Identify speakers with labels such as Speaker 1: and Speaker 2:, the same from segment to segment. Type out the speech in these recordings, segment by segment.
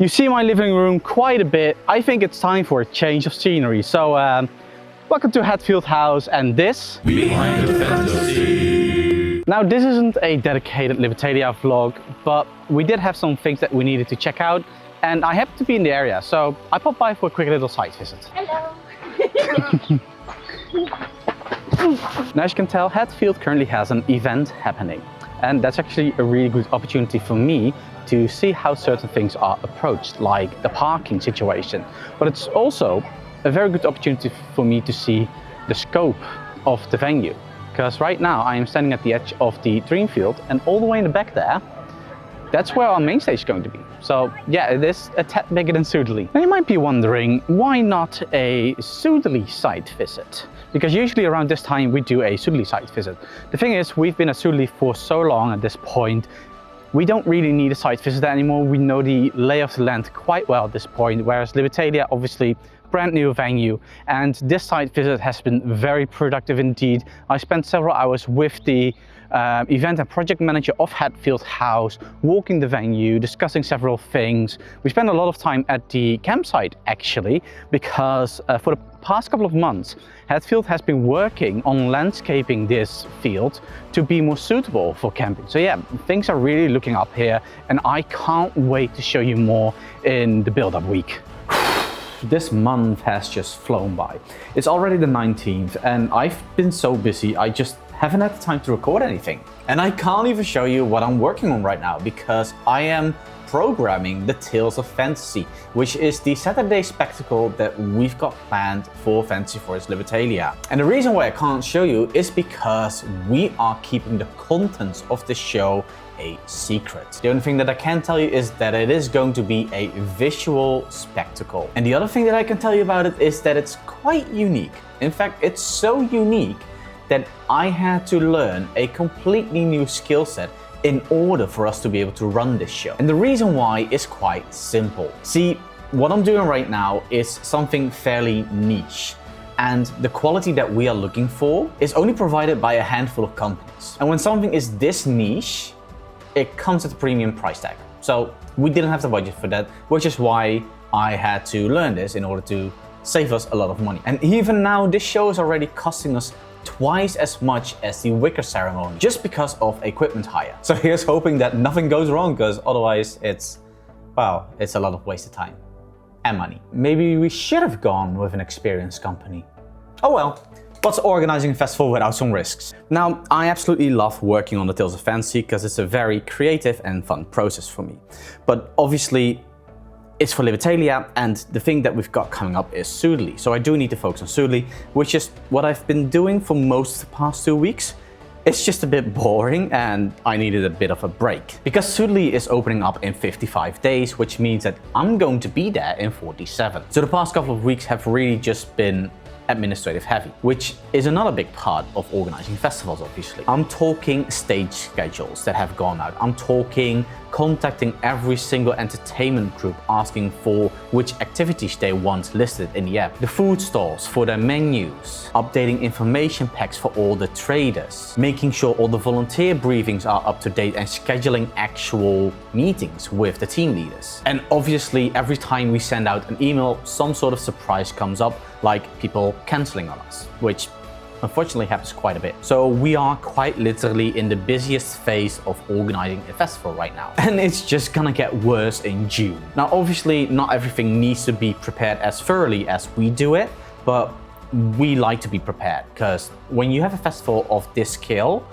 Speaker 1: You see my living room quite a bit. I think it's time for a change of scenery. So welcome to Hatfield House and this... Behind the Fantasy. Now this isn't a dedicated Libertalia vlog, but we did have some things that we needed to check out and I happened to be in the area, so I popped by for a quick little site visit.
Speaker 2: Hello!
Speaker 1: Now as you can tell, Hatfield currently has an event happening. And that's actually a really good opportunity for me to see how certain things are approached, like the parking situation. But it's also a very good opportunity for me to see the scope of the venue. Because right now I am standing at the edge of the dream field and all the way in the back there, that's where our main stage is going to be. So yeah, it is a tad bigger than Sudeley. Now you might be wondering, why not a Sudeley site visit? Because usually around this time we do a Sudeley site visit. The thing is, we've been at Sudeley for so long at this point, we don't really need a site visit anymore. We know the lay of the land quite well at this point, whereas Libertalia, obviously, brand new venue, and this site visit has been very productive indeed. I spent several hours with the event and project manager of Hatfield House, walking the venue, discussing several things. We spent a lot of time at the campsite actually, because for the past couple of months, Hatfield has been working on landscaping this field to be more suitable for camping. So yeah, things are really looking up here and I can't wait to show you more in the build-up week. This month has just flown by. It's already the 19th and I've been so busy, I just haven't had the time to record anything. And I can't even show you what I'm working on right now because I am programming the Tales of Fantasy, which is the Saturday spectacle that we've got planned for Fantasy Forest Libertalia. And the reason why I can't show you is because we are keeping the contents of the show a secret. The only thing that I can tell you is that it is going to be a visual spectacle. And the other thing that I can tell you about it is that it's quite unique. In fact, it's so unique that I had to learn a completely new skill set in order for us to be able to run this show. And the reason why is quite simple. See, what I'm doing right now is something fairly niche. And the quality that we are looking for is only provided by a handful of companies. And when something is this niche, it comes at a premium price tag. So we didn't have the budget for that, which is why I had to learn this in order to save us a lot of money. And even now, this show is already costing us twice as much as the Wicker ceremony, just because of equipment hire. So here's hoping that nothing goes wrong, because otherwise it's a lot of wasted time and money. Maybe we should have gone with an experienced company. Oh well. What's organizing a festival without some risks? Now, I absolutely love working on the Tales of Fantasy because it's a very creative and fun process for me. But obviously, it's for Libertalia, and the thing that we've got coming up is Sudeley. So I do need to focus on Sudeley, which is what I've been doing for most of the past 2 weeks. It's just a bit boring and I needed a bit of a break. Because Sudeley is opening up in 55 days, which means that I'm going to be there in 47. So the past couple of weeks have really just been administrative heavy, which is another big part of organizing festivals, obviously. I'm talking stage schedules that have gone out. I'm talking contacting every single entertainment group asking for which activities they want listed in the app. The food stalls for their menus, updating information packs for all the traders, making sure all the volunteer briefings are up to date and scheduling actual meetings with the team leaders. And obviously every time we send out an email, some sort of surprise comes up, like people cancelling on us, which unfortunately happens quite a bit. So we are quite literally in the busiest phase of organizing a festival right now. And it's just gonna get worse in June. Now obviously not everything needs to be prepared as thoroughly as we do it, but we like to be prepared because when you have a festival of this scale,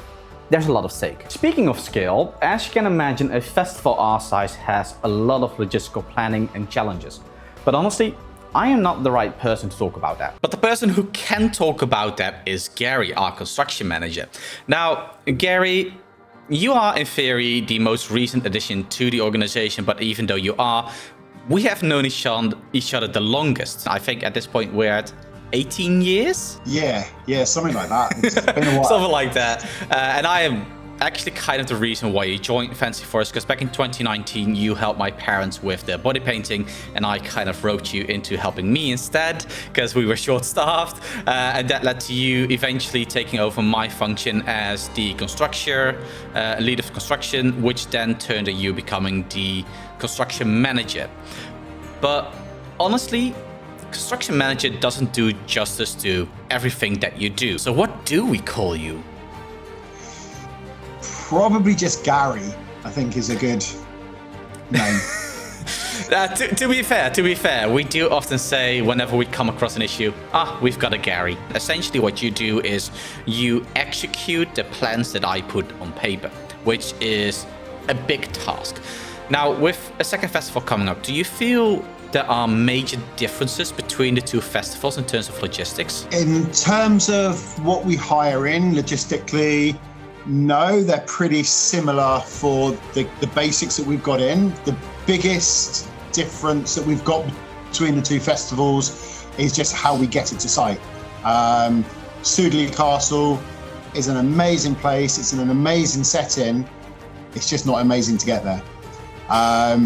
Speaker 1: there's a lot of stake. Speaking of scale, as you can imagine, a festival our size has a lot of logistical planning and challenges. But honestly, I am not the right person to talk about that. But the person who can talk about that is Gary, our construction manager. Now, Gary, you are in theory the most recent addition to the organization, but even though you are, we have known each other the longest. I think at this point we're at 18 years?
Speaker 3: Yeah, something like that. It's been a while.
Speaker 1: Something like that. And I am actually kind of the reason why you joined Fancy Forest, because back in 2019 you helped my parents with their body painting, and I kind of wrote you into helping me instead because we were short-staffed, and that led to you eventually taking over my function as the constructor, lead of construction, which then turned to you becoming the construction manager. But honestly, construction manager doesn't do justice to everything that you do. So what do we call you?
Speaker 2: Probably just Gary, I think, is a good name.
Speaker 1: To be fair, we do often say whenever we come across an issue, we've got a Gary. Essentially what you do is you execute the plans that I put on paper, which is a big task. Now, with a second festival coming up, do you feel there are major differences between the two festivals in terms of logistics?
Speaker 2: In terms of what we hire in logistically, no, they're pretty similar for the basics that we've got in. The biggest difference that we've got between the two festivals is just how we get it to site. Sudeley Castle is an amazing place. It's in an amazing setting. It's just not amazing to get there.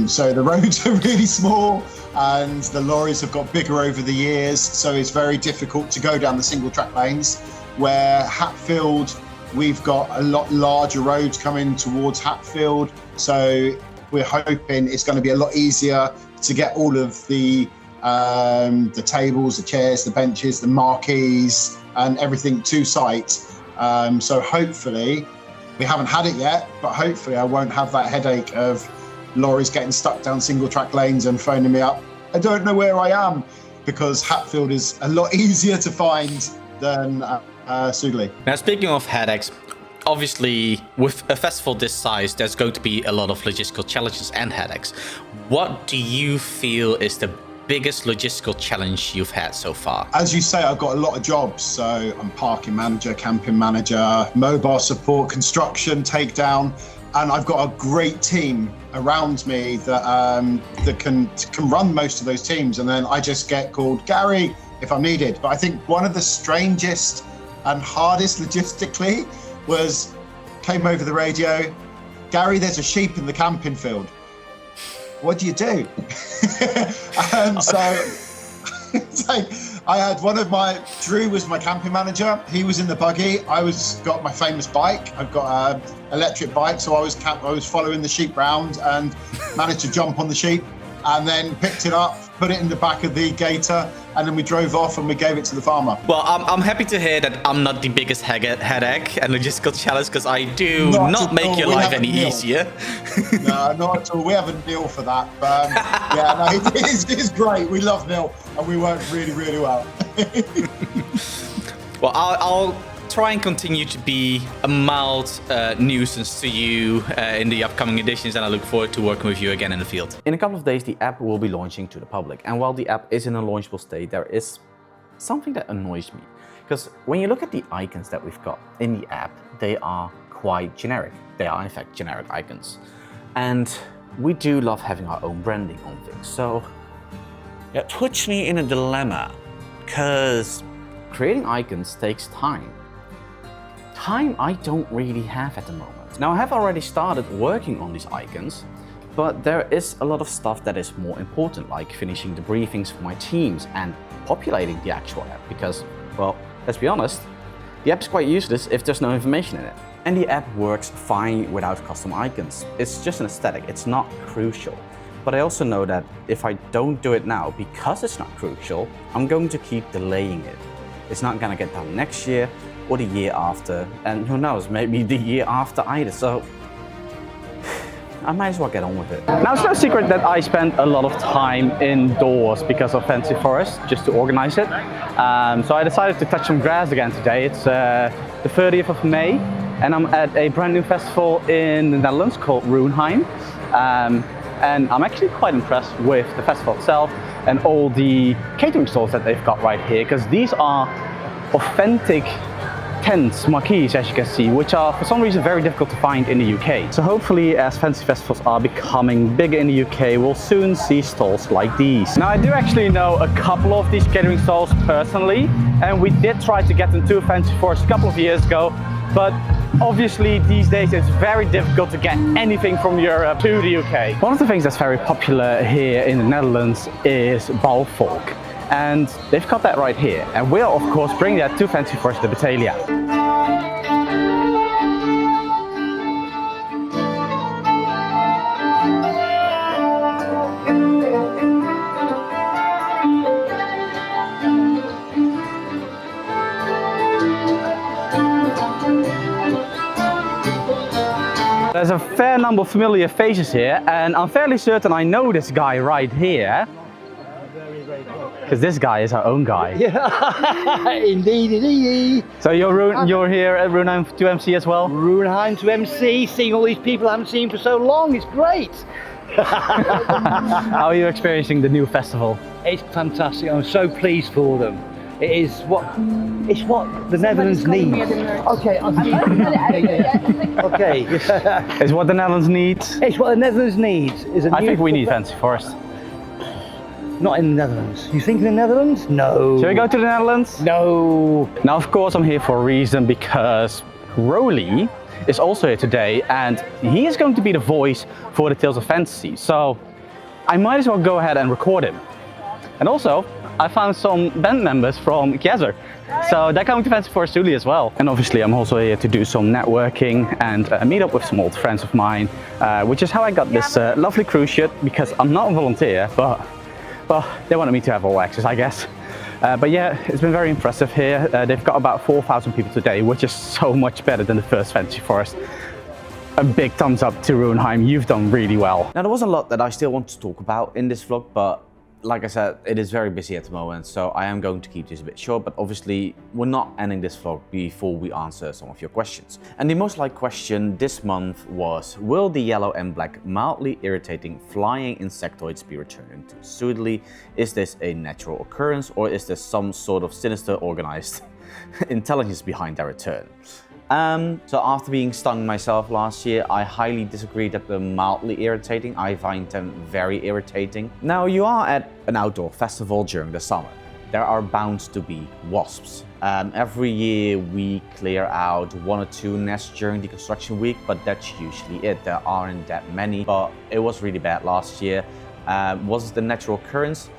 Speaker 2: So the roads are really small and the lorries have got bigger over the years. So it's very difficult to go down the single track lanes, where Hatfield, we've got a lot larger roads coming towards Hatfield, so we're hoping it's going to be a lot easier to get all of the tables, the chairs, the benches, the marquees, and everything to site. So hopefully, we haven't had it yet, but hopefully I won't have that headache of lorries getting stuck down single track lanes and phoning me up. I don't know where I am, because Hatfield is a lot easier to find than Sudeley.
Speaker 1: Now, speaking of headaches, obviously with a festival this size, there's going to be a lot of logistical challenges and headaches. What do you feel is the biggest logistical challenge you've had so far?
Speaker 2: As you say, I've got a lot of jobs. So I'm parking manager, camping manager, mobile support, construction, takedown, and I've got a great team around me that can run most of those teams. And then I just get called Gary if I'm needed. But I think one of the strangest and hardest logistically was, came over the radio, Gary, there's a sheep in the camping field. What do you do? And so it's like, I had Drew was my camping manager. He was in the buggy. Got my famous bike. I've got an electric bike. So I was following the sheep round and managed to jump on the sheep, and then picked it up, put it in the back of the gator, and then we drove off and we gave it to the farmer.
Speaker 1: Well, I'm happy to hear that I'm not the biggest headache and logistical challenge, because I do not make your life any easier.
Speaker 2: No, not at all. We have a Neil for that. But, yeah, no, it's great. We love Neil, and we work really, really well.
Speaker 1: Well, I'll try and continue to be a mild nuisance to you in the upcoming editions, and I look forward to working with you again in the field. In a couple of days, the app will be launching to the public, and while the app is in a launchable state, there is something that annoys me. Because when you look at the icons that we've got in the app, they are quite generic. They are in fact generic icons. And we do love having our own branding on things. So it puts me in a dilemma, because creating icons takes time. Time I don't really have at the moment. Now, I have already started working on these icons, but there is a lot of stuff that is more important, like finishing the briefings for my teams and populating the actual app, because, well, let's be honest, the app is quite useless if there's no information in it. And the app works fine without custom icons. It's just an aesthetic, it's not crucial. But I also know that if I don't do it now, because it's not crucial, I'm going to keep delaying it. It's not gonna get done next year or the year after, and who knows, maybe the year after either. So I might as well get on with it. Now, it's no secret that I spend a lot of time indoors because of Fancy Forest, just to organize it. So I decided to touch some grass again today. It's the 30th of May, and I'm at a brand new festival in the Netherlands called Roenheim. And I'm actually quite impressed with the festival itself and all the catering stalls that they've got right here, because these are authentic tents, marquees, as you can see, which are for some reason very difficult to find in the UK. So hopefully, as fancy festivals are becoming bigger in the UK, we'll soon see stalls like these. Now, I do actually know a couple of these catering stalls personally, and we did try to get them to Fancy Forest a couple of years ago, but obviously these days it's very difficult to get anything from Europe to the UK. One of the things that's very popular here in the Netherlands is balvolk, and they've got that right here, and we'll of course bring that to Fancy Forest Libertalia. There's a fair number of familiar faces here, and I'm fairly certain I know this guy right here. Because this guy is our own guy.
Speaker 3: Yeah, indeed.
Speaker 1: So you're here at Runeheim to MC as well?
Speaker 3: Runeheim to MC, seeing all these people I haven't seen for so long, it's great.
Speaker 1: How are you experiencing the new festival?
Speaker 3: It's fantastic, I'm so pleased for them. It's what the Netherlands needs. Okay, okay.
Speaker 1: It's what the Netherlands needs?
Speaker 3: It's what the Netherlands needs.
Speaker 1: I think we need Fancy Forest.
Speaker 3: Not in the Netherlands. You think in the Netherlands? No.
Speaker 1: Shall we go to the Netherlands?
Speaker 3: No.
Speaker 1: Now of course I'm here for a reason, because Roly is also here today, and he is going to be the voice for the Tales of Fantasy. So I might as well go ahead and record him. And also, I found some band members from Kiezer, so they're coming to Fancy Forest Studio as well. And obviously I'm also here to do some networking and meet up with some old friends of mine, which is how I got this lovely cruise ship, because I'm not a volunteer, but well, they wanted me to have all access, I guess. But yeah, it's been very impressive here. They've got about 4,000 people today, which is so much better than the first Fancy Forest. A big thumbs up to Runeheim, you've done really well.
Speaker 4: Now there was a lot that I still want to talk about in this vlog, but like I said, it is very busy at the moment, so I am going to keep this a bit short, but obviously we're not ending this vlog before we answer some of your questions. And the most liked question this month was, will the yellow and black mildly irritating flying insectoids be returned into pseudily? Is this a natural occurrence, or is there some sort of sinister organized intelligence behind their return? So after being stung myself last year, I highly disagree that they're mildly irritating. I find them very irritating. Now you are at an outdoor festival during the summer. There are bound to be wasps. Every year we clear out 1 or 2 nests during the construction week, but that's usually it. There aren't that many, but it was really bad last year. Was it a natural occurrence?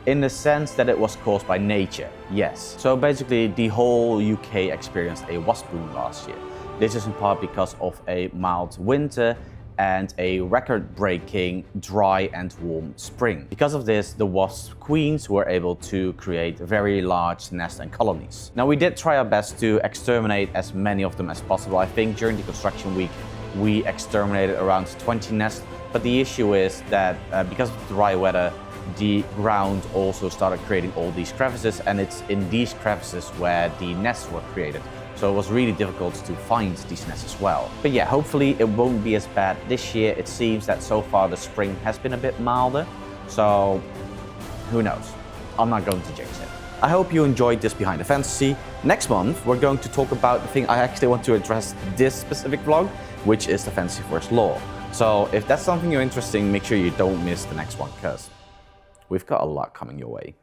Speaker 4: In the sense that it was caused by nature, yes. So basically the whole UK experienced a wasp boom last year. This is in part because of a mild winter and a record-breaking dry and warm spring. Because of this, the wasp queens were able to create very large nests and colonies. Now we did try our best to exterminate as many of them as possible. I think during the construction week we exterminated around 20 nests, but the issue is that because of the dry weather, the ground also started creating all these crevices, and it's in these crevices where the nests were created. So it was really difficult to find these nests as well. But yeah, hopefully it won't be as bad this year. It seems that so far the spring has been a bit milder, so who knows? I'm not going to jinx it. I hope you enjoyed this Behind the Fantasy. Next month we're going to talk about the thing I actually want to address this specific vlog, which is the Fancy Forest lore. So if that's something you're interested in, make sure you don't miss the next one, because we've got a lot coming your way.